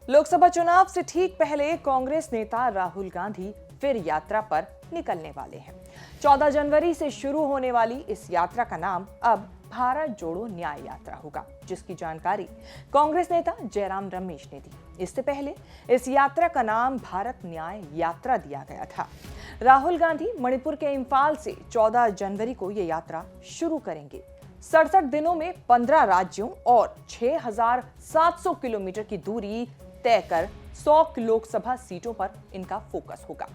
लोकसभा चुनाव से ठीक पहले कांग्रेस नेता राहुल गांधी फिर यात्रा पर निकलने वाले हैं। 14 जनवरी से शुरू होने वाली इस यात्रा का नाम अब भारत जोड़ो न्याय यात्रा होगा, जिसकी जानकारी कांग्रेस नेता जयराम रमेश ने दी। इससे पहले इस यात्रा का नाम भारत न्याय यात्रा दिया गया था। राहुल गांधी मणिपुर के इंफाल से 14 जनवरी को ये यात्रा शुरू करेंगे। 67 दिनों में 15 राज्यों और 6,700 किलोमीटर की दूरी तय कर 100 लोकसभा सीटों पर इनका फोकस होगा,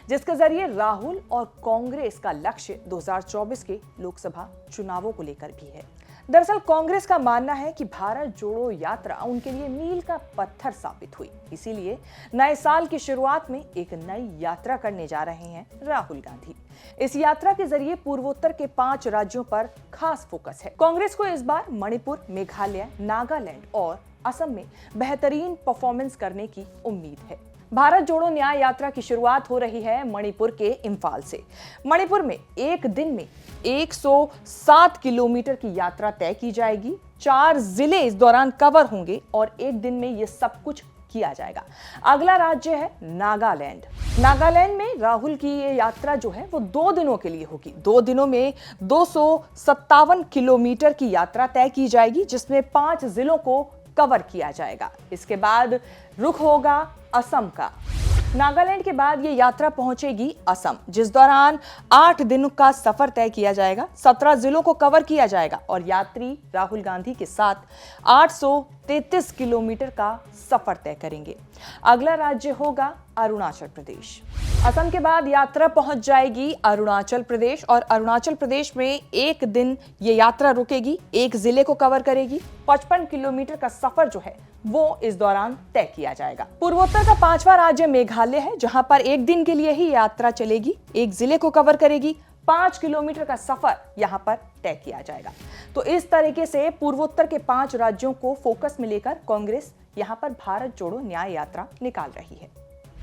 जिसके जरिए राहुल और कांग्रेस का लक्ष्य 2024 के लोकसभा चुनावों को लेकर भी है। दरअसल कांग्रेस का मानना है कि भारत जोड़ो यात्रा उनके लिए मील का पत्थर साबित हुई, इसीलिए नए साल की शुरुआत में एक नई यात्रा करने जा रहे हैं राहुल गांधी। इस यात्रा के जरिए पूर्वोत्तर के 5 राज्यों पर खास फोकस है। कांग्रेस को इस बार मणिपुर, मेघालय, नागालैंड और असम में बेहतरीन परफॉर्मेंस करने की उम्मीद है। भारत जोड़ो न्याय यात्रा की शुरुआत हो रही है मणिपुर के इंफाल से। मणिपुर में एक दिन में 107 किलोमीटर की यात्रा तय की जाएगी। 4 जिले इस दौरान कवर होंगे और एक दिन में ये सब कुछ किया जाएगा। अगला राज्य है नागालैंड। नागालैंड में राहुल की ये यात्रा जो है वो 2 दिनों के लिए होगी। 2 दिनों में 257 किलोमीटर की यात्रा तय की जाएगी, जिसमें 5 जिलों को कवर किया जाएगा। इसके बाद रुख होगा असम का। नागालैंड के बाद ये यात्रा पहुंचेगी असम, जिस दौरान 8 दिनों का सफर तय किया जाएगा। 17 जिलों को कवर किया जाएगा और यात्री राहुल गांधी के साथ 833 किलोमीटर का सफर तय करेंगे। अगला राज्य होगा अरुणाचल प्रदेश। असम के बाद यात्रा पहुंच जाएगी अरुणाचल प्रदेश और अरुणाचल प्रदेश में एक दिन ये यात्रा रुकेगी, एक जिले को कवर करेगी। 55 किलोमीटर का सफर जो है वो इस दौरान तय किया जाएगा। पूर्वोत्तर का 5वां राज्य मेघालय है, जहां पर एक दिन के लिए ही यात्रा चलेगी, एक जिले को कवर करेगी। 5 किलोमीटर का सफर यहां पर तय किया जाएगा। तो इस तरीके से पूर्वोत्तर के 5 राज्यों को फोकस में लेकर कांग्रेस यहां पर भारत जोड़ो न्याय यात्रा निकाल रही है।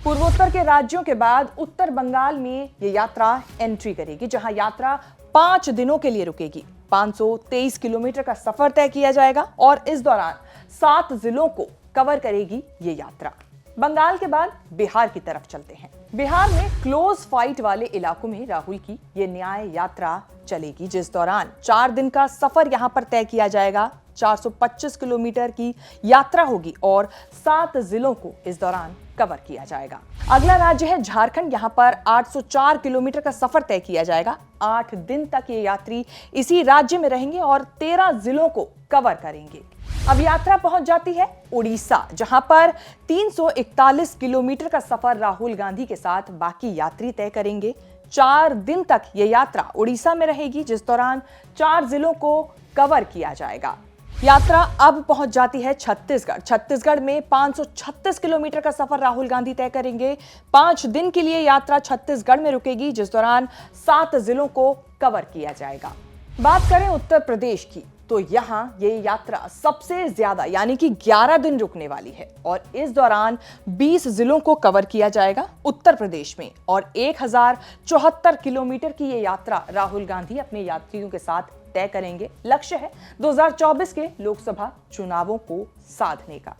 पूर्वोत्तर के राज्यों के बाद उत्तर बंगाल में ये यात्रा एंट्री करेगी, जहां यात्रा 5 दिनों के लिए रुकेगी। 523 किलोमीटर का सफर तय किया जाएगा और इस दौरान 7 जिलों को कवर करेगी ये यात्रा। बंगाल के बाद बिहार की तरफ चलते हैं। बिहार में क्लोज फाइट वाले इलाकों में राहुल की ये न्याय यात्रा चलेगी, जिस दौरान 4 दिन का सफर यहां पर तय किया जाएगा। 425 किलोमीटर की यात्रा होगी और 7 जिलों को इस दौरान कवर किया जाएगा। अगला राज्य है झारखंड। यहां पर 804 किलोमीटर का सफर तय किया जाएगा। 8 दिन तक ये यात्री इसी राज्य में रहेंगे और 13 जिलों को कवर करेंगे। अब यात्रा पहुंच जाती है उड़ीसा, जहां पर 341 किलोमीटर का सफर राहुल गांधी के साथ बाकी यात्री तय करेंगे। 4 दिन तक ये यात्रा उड़ीसा में रहेगी, जिस दौरान 4 जिलों को कवर किया जाएगा। यात्रा अब पहुंच जाती है छत्तीसगढ़। छत्तीसगढ़ में 536 किलोमीटर का सफर राहुल गांधी तय करेंगे। 5 दिन के लिए यात्रा छत्तीसगढ़ में रुकेगी, जिस दौरान 7 जिलों को कवर किया जाएगा। बात करें उत्तर प्रदेश की, तो यहां ये यात्रा सबसे ज्यादा यानी कि 11 दिन रुकने वाली है और इस दौरान 20 जिलों को कवर किया जाएगा उत्तर प्रदेश में और 1074 किलोमीटर की ये यात्रा राहुल गांधी अपने यात्रियों के साथ तय करेंगे। लक्ष्य है 2024 के लोकसभा चुनावों को साधने का।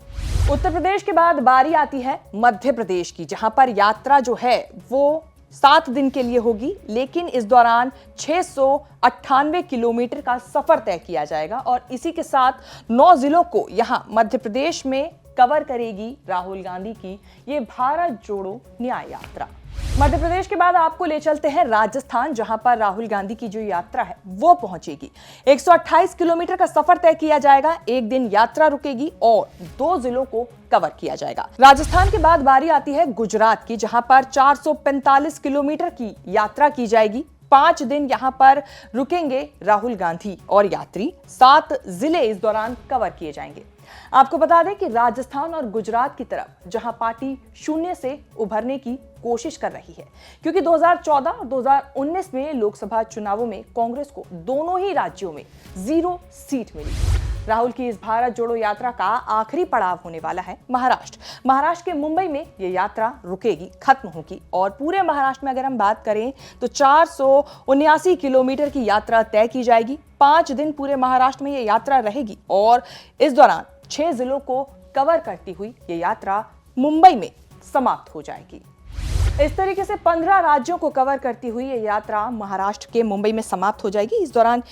उत्तर प्रदेश के बाद बारी आती है मध्य प्रदेश की, जहां पर यात्रा जो है वो 7 दिन के लिए होगी, लेकिन इस दौरान 698 किलोमीटर का सफर तय किया जाएगा और इसी के साथ 9 जिलों को यहां मध्य प्रदेश में कवर करेगी राहुल गांधी की ये भारत जोड़ो न्याय यात्रा। मध्य प्रदेश के बाद आपको ले चलते हैं राजस्थान, जहां पर राहुल गांधी की जो यात्रा है वो पहुंचेगी। 128 किलोमीटर का सफर तय किया जाएगा, एक दिन यात्रा रुकेगी और 2 जिलों को कवर किया जाएगा। राजस्थान के बाद बारी आती है गुजरात की, जहां पर 445 किलोमीटर की यात्रा की जाएगी। 5 दिन यहां पर रुकेंगे राहुल गांधी और यात्री। 7 जिले इस दौरान कवर किए जाएंगे। आपको बता दें कि राजस्थान और गुजरात की तरफ जहां पार्टी शून्य से उभरने की कोशिश कर रही है, क्योंकि 2014 और 2019 में लोकसभा चुनावों में कांग्रेस को दोनों ही राज्यों में 0 सीट मिली। राहुल की इस भारत जोड़ो यात्रा का आखिरी पड़ाव होने वाला है महाराष्ट्र के मुंबई में ये यात्रा रुकेगी, खत्म होगी और पूरे महाराष्ट्र में अगर हम बात करें तो 479 किलोमीटर की यात्रा तय की जाएगी। 5 दिन पूरे महाराष्ट्र में ये यात्रा रहेगी और इस दौरान 6 जिलों को कवर करती हुई ये यात्रा मुंबई में समाप्त हो जाएगी। इस तरीके से 15 राज्यों को कवर करती हुई ये यात्रा महाराष्ट्र के मुंबई में समाप्त हो जाएगी। इस दौरान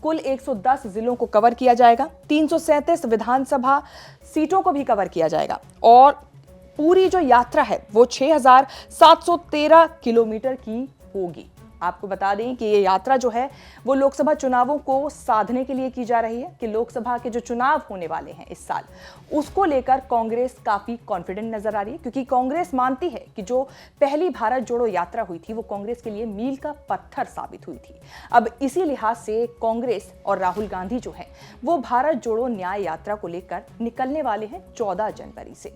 कुल 110 जिलों को कवर किया जाएगा, 337 विधानसभा सीटों को भी कवर किया जाएगा और पूरी जो यात्रा है वो 6,713 किलोमीटर की होगी। आपको बता दें कि ये यात्रा जो है वो लोकसभा चुनावों को साधने के लिए की जा रही है कि लोकसभा के जो चुनाव होने वाले हैं इस साल, उसको लेकर कांग्रेस काफी कॉन्फिडेंट नजर आ रही है, क्योंकि कांग्रेस मानती है कि जो पहली भारत जोड़ो यात्रा हुई थी वो कांग्रेस के लिए मील का पत्थर साबित हुई थी। अब इसी लिहाज से कांग्रेस और राहुल गांधी जो है वो भारत जोड़ो न्याय यात्रा को लेकर निकलने वाले हैं 14 जनवरी से।